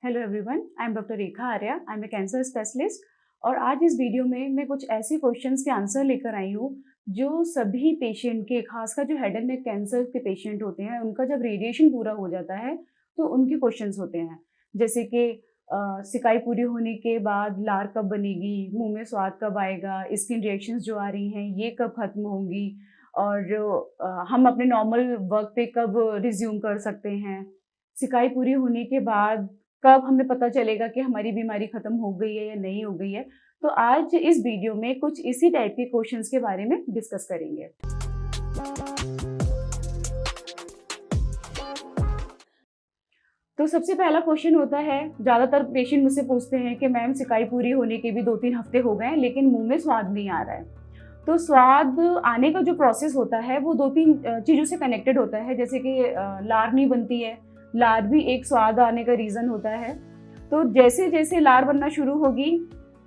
Hello everyone, I am doctor Rekha Arya. I am a cancer specialist और आज इस video में मैं कुछ ऐसे क्वेश्चंस के आंसर लेकर आई हूँ जो सभी पेशेंट के, खासकर जो हेड एंड नेक कैंसर के पेशेंट होते हैं, उनका जब रेडिएशन पूरा हो जाता है तो उनके क्वेश्चंस होते हैं। जैसे कि सिकाई पूरी होने के बाद लार कब बनेगी, मुंह में स्वाद कब आएगा, स्किन रिएक्शंस जो आ रही हैं ये कब खत्म होंगी, और हम अपने नॉर्मल वर्क पे कब रिज्यूम कर सकते हैं। सिकाई पूरी होने के बाद कब हमें पता चलेगा कि हमारी बीमारी खत्म हो गई है या नहीं हो गई है। तो आज इस वीडियो में कुछ इसी टाइप के क्वेश्चंस के बारे में डिस्कस करेंगे। तो सबसे पहला क्वेश्चन होता है, ज़्यादातर पेशेंट मुझसे पूछते हैं कि मैम सिकाई पूरी होने के भी 2-3 हफ्ते हो गए हैं लेकिन मुंह में स्वाद नहीं आ रहा है। तो स्वाद आने का जो प्रोसेस होता है वो 2-3 चीज़ों से कनेक्टेड होता है। जैसे कि लार नहीं बनती है, लार भी एक स्वाद आने का रीज़न होता है। तो जैसे जैसे लार बनना शुरू होगी,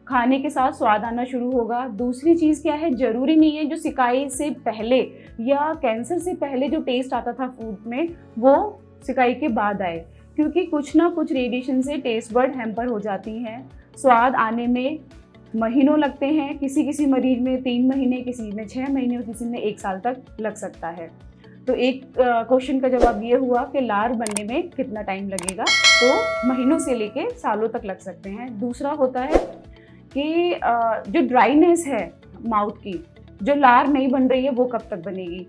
खाने के साथ स्वाद आना शुरू होगा। दूसरी चीज़ क्या है, ज़रूरी नहीं है जो सिकाई से पहले या कैंसर से पहले जो टेस्ट आता था फूड में वो सिकाई के बाद आए, क्योंकि कुछ ना कुछ रेडिएशन से टेस्ट बड हैम्पर हो जाती हैं। स्वाद आने में महीनों लगते हैं, किसी किसी मरीज में 3 महीने, किसी में 6 महीने और किसी में 1 साल तक लग सकता है। तो एक क्वेश्चन का जवाब ये हुआ कि लार बनने में कितना टाइम लगेगा, तो महीनों से लेके सालों तक लग सकते हैं। दूसरा होता है कि जो ड्राइनेस है माउथ की, जो लार नहीं बन रही है वो कब तक बनेगी।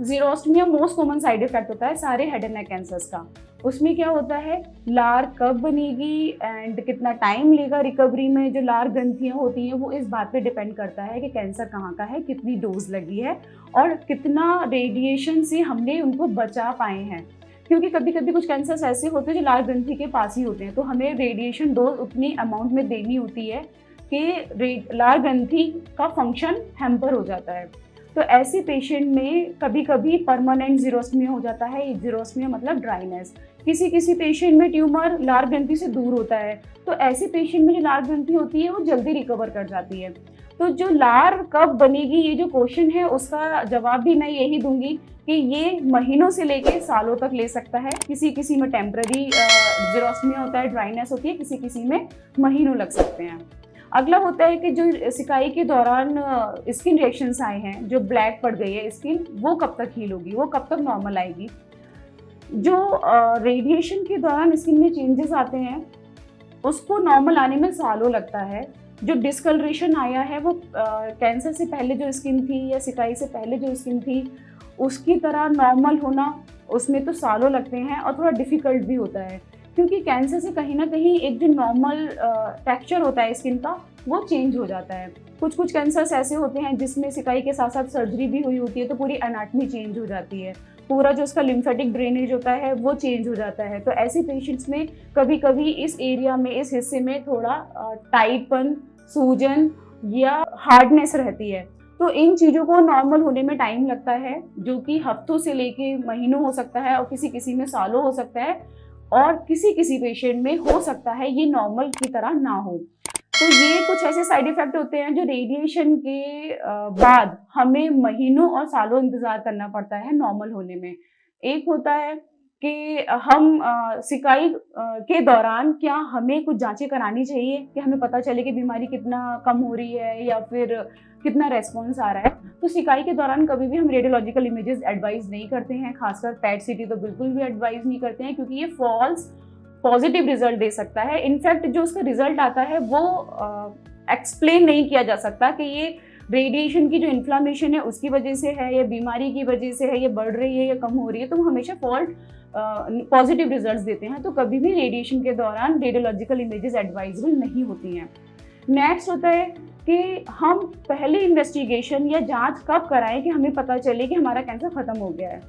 जीरोस्टमिया मोस्ट कॉमन साइड इफेक्ट होता है सारे हेड एंड नेक कैंसर्स का। उसमें क्या होता है, लार कब बनेगी एंड कितना टाइम लेगा रिकवरी में। जो लार ग्रंथियाँ होती हैं वो इस बात पे डिपेंड करता है कि कैंसर कहाँ का है, कितनी डोज लगी है और कितना रेडिएशन से हमने उनको बचा पाए हैं। क्योंकि कभी कभी कुछ कैंसर्स ऐसे होते हैं जो लार ग्रंथि के पास ही होते हैं, तो हमें रेडिएशन डोज उतनी अमाउंट में देनी होती है कि लार ग्रंथि का फंक्शन हैम्पर हो जाता है। तो ऐसे पेशेंट में कभी कभी परमानेंट जीरोस्मिया हो जाता है। जीरोस्मिया मतलब ड्राइनेस। किसी किसी पेशेंट में ट्यूमर लार ग्रंथि से दूर होता है, तो ऐसे पेशेंट में जो लार ग्रंथि होती है वो जल्दी रिकवर कर जाती है। तो जो लार कब बनेगी ये जो क्वेश्चन है उसका जवाब भी मैं यही दूंगी कि ये महीनों से लेके सालों तक ले सकता है। किसी किसी में टेम्पररी जीरोस्मिया होता है, ड्राइनेस होती है, किसी किसी में महीनों लग सकते हैं। अगला होता है कि जो सिकाई के दौरान स्किन रिएक्शंस आए हैं, जो ब्लैक पड़ गई है स्किन, वो कब तक हील होगी, वो कब तक नॉर्मल आएगी। जो रेडिएशन के दौरान स्किन में चेंजेस आते हैं उसको नॉर्मल आने में सालों लगता है। जो डिस्कलरेशन आया है वो कैंसर से पहले जो स्किन थी या सिकाई से पहले जो स्किन थी उसकी तरह नॉर्मल होना, उसमें तो सालों लगते हैं और थोड़ा डिफ़िकल्ट भी होता है, क्योंकि कैंसर से कहीं ना कहीं एक जो नॉर्मल टेक्सचर होता है स्किन का वो चेंज हो जाता है। कुछ कुछ कैंसर्स ऐसे होते हैं जिसमें सिकाई के साथ साथ सर्जरी भी हुई होती है, तो पूरी एनाटमी चेंज हो जाती है, पूरा जो उसका लिम्फेटिक ड्रेनेज होता है वो चेंज हो जाता है। तो ऐसे पेशेंट्स में कभी कभी इस एरिया में, इस हिस्से में थोड़ा टाइटपन, सूजन या हार्डनेस रहती है। तो इन चीज़ों को नॉर्मल होने में टाइम लगता है, जो कि हफ्तों से लेके महीनों हो सकता है और किसी किसी में सालों हो सकता है, और किसी किसी पेशेंट में हो सकता है ये नॉर्मल की तरह ना हो। तो ये कुछ ऐसे साइड इफेक्ट होते हैं जो रेडिएशन के बाद हमें महीनों और सालों इंतजार करना पड़ता है नॉर्मल होने में। एक होता है कि हम सिकाई के दौरान क्या हमें कुछ जांचें करानी चाहिए कि हमें पता चले कि बीमारी कितना कम हो रही है या फिर कितना रेस्पॉन्स आ रहा है। तो सिकाई के दौरान कभी भी हम रेडियोलॉजिकल इमेजेस एडवाइज नहीं करते हैं, खासकर पैट सीटी तो बिल्कुल भी एडवाइज नहीं करते हैं, क्योंकि ये फॉल्स पॉजिटिव रिजल्ट दे सकता है। इनफैक्ट जो उसका रिजल्ट आता है वो एक्सप्लेन नहीं किया जा सकता कि ये रेडिएशन की जो इन्फ्लामेशन है उसकी वजह से है या बीमारी की वजह से है, ये बढ़ रही है या कम हो रही है। तो वो हमेशा फॉल्ट पॉजिटिव रिजल्ट्स देते हैं। तो कभी भी रेडिएशन के दौरान रेडियोलॉजिकल इमेजेस एडवाइजेबल नहीं होती हैं। नेक्स्ट होता है कि हम पहले इन्वेस्टिगेशन या जांच कब कराएं कि हमें पता चले कि हमारा कैंसर खत्म हो गया है।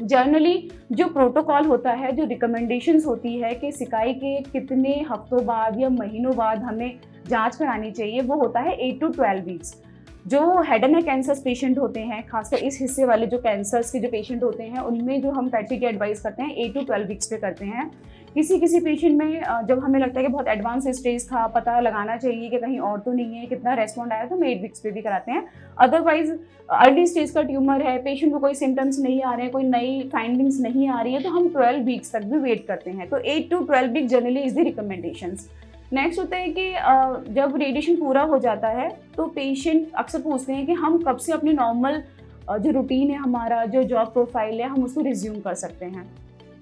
जनरली जो प्रोटोकॉल होता है, जो रिकमेंडेशंस होती है कि सिकाई के कितने हफ्तों बाद या महीनों बाद हमें जांच करानी चाहिए, वो होता है 8 to 12 वीक्स। जो head and neck cancer patient होते हैं, खासकर इस हिस्से वाले जो कैंसर्स के जो पेशेंट होते हैं, उनमें जो हम पैट सीटी एडवाइस करते हैं 8 to 12 वीक्स पे करते हैं, किसी किसी पेशेंट में जब हमें लगता है कि बहुत एडवांस स्टेज था, पता लगाना चाहिए कि कहीं और तो नहीं है, कितना रेस्पॉन्ड आया, तो हम 8 वीक्स पे भी कराते हैं। अदरवाइज अर्ली स्टेज का ट्यूमर है, पेशेंट को कोई सिम्टम्स नहीं आ रहे हैं, कोई नई फाइंडिंग्स नहीं आ रही है, तो हम 12 वीक्स तक भी वेट करते हैं। तो 8 to 12 week generally is the recommendations. Next होता है कि जब रेडिएशन पूरा हो जाता है तो पेशेंट अक्सर पूछते हैं कि हम कब से अपनी नॉर्मल जो रूटीन है हमारा, जो जॉब प्रोफाइल है, हम उसको रिज्यूम कर सकते हैं।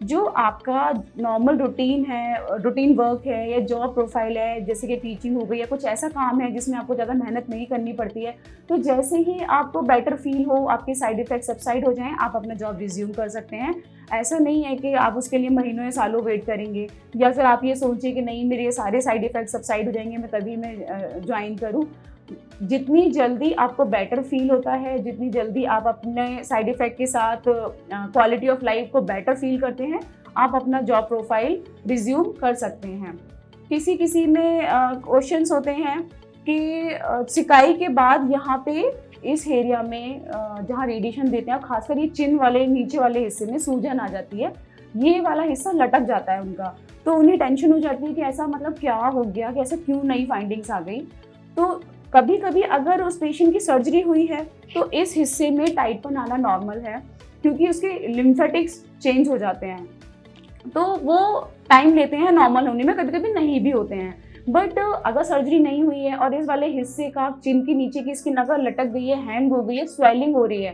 जो आपका नॉर्मल रूटीन है, रूटीन वर्क है या जॉब प्रोफाइल है, जैसे कि टीचिंग हो गई या कुछ ऐसा काम है जिसमें आपको ज़्यादा मेहनत नहीं करनी पड़ती है, तो जैसे ही आपको बेटर फील हो, आपके साइड इफ़ेक्ट सबसाइड हो जाएं, आप अपना जॉब रिज्यूम कर सकते हैं। ऐसा नहीं है कि आप उसके लिए महीनों या सालों वेट करेंगे, या फिर आप ये सोचिए कि नहीं मेरे ये सारे साइड इफ़ेक्ट सबसाइड हो जाएंगे, मैं तभी मैं ज्वाइन करूँ। जितनी जल्दी आपको बेटर फील होता है, जितनी जल्दी आप अपने साइड इफ़ेक्ट के साथ क्वालिटी ऑफ लाइफ को बेटर फील करते हैं, आप अपना जॉब प्रोफाइल रिज्यूम कर सकते हैं। किसी किसी में क्वेश्चंस होते हैं कि सिकाई के बाद यहाँ पे इस एरिया में जहाँ रेडिएशन देते हैं, खासकर ये चिन वाले नीचे वाले हिस्से में सूजन आ जाती है, ये वाला हिस्सा लटक जाता है उनका, तो उन्हें टेंशन हो जाती है कि ऐसा मतलब क्या हो गया, कि ऐसा क्यों नई फाइंडिंग्स आ गई। तो कभी कभी अगर उस पेशेंट की सर्जरी हुई है तो इस हिस्से में टाइटपन आना नॉर्मल है, क्योंकि उसके लिम्फेटिक्स चेंज हो जाते हैं, तो वो टाइम लेते हैं नॉर्मल होने में, कभी कभी नहीं भी होते हैं। बट अगर सर्जरी नहीं हुई है और इस वाले हिस्से का, चिन के नीचे की स्किन अगर लटक गई है, हैंग हो गई है, स्वेलिंग हो रही है,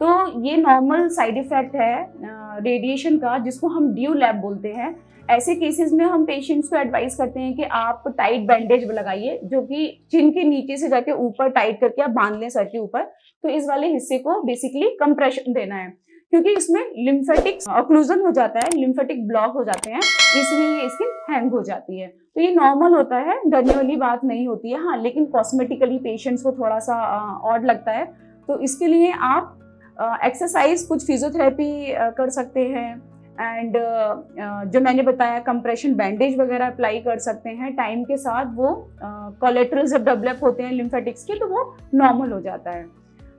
तो ये नॉर्मल साइड इफेक्ट है रेडिएशन का, जिसको हम ड्यू लैब बोलते हैं। ऐसे केसेस में हम पेशेंट्स को एडवाइस करते हैं कि आप टाइट बैंडेज लगाइए, जो कि चिन के नीचे से जाके ऊपर टाइट करके आप बांध लें सर के ऊपर। तो इस वाले हिस्से को बेसिकली कंप्रेशन देना है, क्योंकि इसमें लिम्फेटिक ऑक्लूजन हो जाता है, लिम्फेटिक ब्लॉक हो जाते हैं, इसलिए ये स्किन हैंग हो जाती है। तो ये नॉर्मल होता है, डरने वाली बात नहीं होती है। हाँ, लेकिन कॉस्मेटिकली पेशेंट्स को थोड़ा सा ऑड लगता है, तो इसके लिए आप एक्सरसाइज, कुछ फिजियोथेरेपी कर सकते हैं, एंड जो मैंने बताया कंप्रेशन बैंडेज वगैरह अप्लाई कर सकते हैं। टाइम के साथ वो कोलेटरल्स जब डेवलप होते हैं लिम्फेटिक्स के, तो वो नॉर्मल हो जाता है।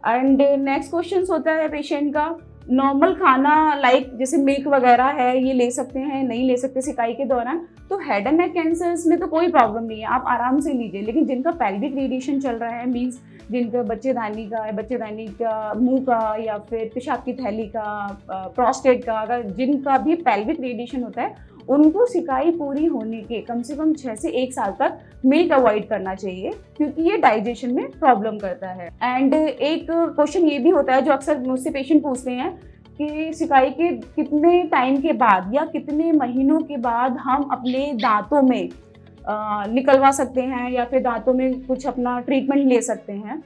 एंड नेक्स्ट क्वेश्चन होता है पेशेंट का, नॉर्मल खाना लाइक जैसे मिल्क वगैरह है, ये ले सकते हैं, नहीं ले सकते सिकाई के दौरान? तो हेड एंड नेक कैंसर्स में तो कोई प्रॉब्लम नहीं है, आप आराम से लीजिए। लेकिन जिनका पेल्विक रेडिएशन चल रहा है, मीन्स जिनका बच्चेदानी का, मुंह का, या फिर पेशाब की थैली का, प्रोस्टेट का, अगर जिनका भी पेल्विक रेडिएशन होता है, उनको सिकाई पूरी होने के कम से कम 6 से 1 साल तक मिल्क अवॉइड करना चाहिए, क्योंकि ये डाइजेशन में प्रॉब्लम करता है। एंड एक क्वेश्चन ये भी होता है जो अक्सर मुझसे पेशेंट पूछते हैं कि सिकाई के कितने टाइम के बाद या कितने महीनों के बाद हम अपने दांतों में निकलवा सकते हैं, या फिर दांतों में कुछ अपना ट्रीटमेंट ले सकते हैं।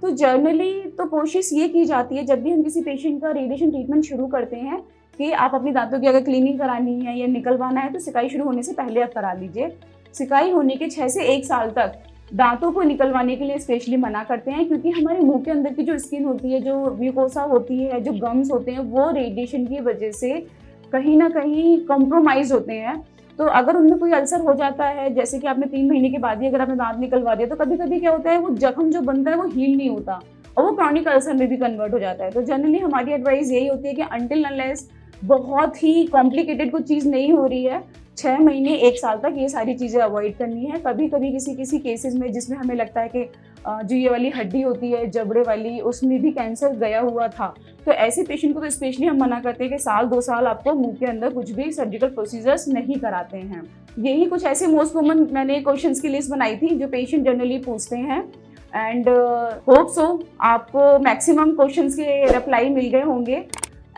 तो जर्नली तो कोशिश ये की जाती है, जब भी हम किसी पेशेंट का रेडिएशन ट्रीटमेंट शुरू करते हैं, कि आप अपनी दांतों की अगर क्लीनिंग करानी है या निकलवाना है, तो सिकाई शुरू होने से पहले आप करा लीजिए। सिकाई होने के 6 से 1 साल तक दांतों को निकलवाने के लिए स्पेशली मना करते हैं, क्योंकि हमारे मुंह के अंदर की जो स्किन होती है, जो म्यूकोसा होती है, जो गम्स होते हैं, वो रेडिएशन की वजह से कहीं ना कहीं कॉम्प्रोमाइज होते हैं। तो अगर उनमें कोई अल्सर हो जाता है, जैसे कि आपने 3 महीने के बाद ही अगर आपने दांत निकलवा दिया, तो कभी कभी क्या होता है, वो जख्म जो बनता है वो हील नहीं होता और वो क्रॉनिक अल्सर में भी कन्वर्ट हो जाता है। तो जनरली हमारी एडवाइस यही होती है कि अनटिल अनलेस बहुत ही कॉम्प्लिकेटेड कुछ चीज़ नहीं हो रही है, 6 महीने 1 साल तक ये सारी चीज़ें अवॉइड करनी है। कभी कभी किसी केसेस में जिसमें हमें लगता है कि जो ये वाली हड्डी होती है जबड़े वाली, उसमें भी कैंसर गया हुआ था, तो ऐसे पेशेंट को तो स्पेशली हम मना करते हैं कि साल 2 साल आपको मुंह के अंदर कुछ भी सर्जिकल प्रोसीजर्स नहीं कराते हैं। यही कुछ ऐसे मोस्ट कॉमन मैंने क्वेश्चंस की लिस्ट बनाई थी जो पेशेंट जनरली पूछते हैं। एंड होप सो आपको मैक्सिमम क्वेश्चंस के रिप्लाई मिल गए होंगे।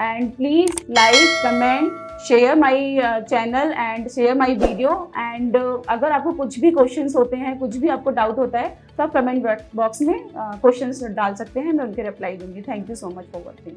And please like, comment, share my channel and share my video. And अगर आपको कुछ भी क्वेश्चंस होते हैं, कुछ भी आपको डाउट होता है, तो आप कमेंट बॉक्स में क्वेश्चंस डाल सकते हैं, मैं उनके रिप्लाई दूंगी। Thank you so much for watching.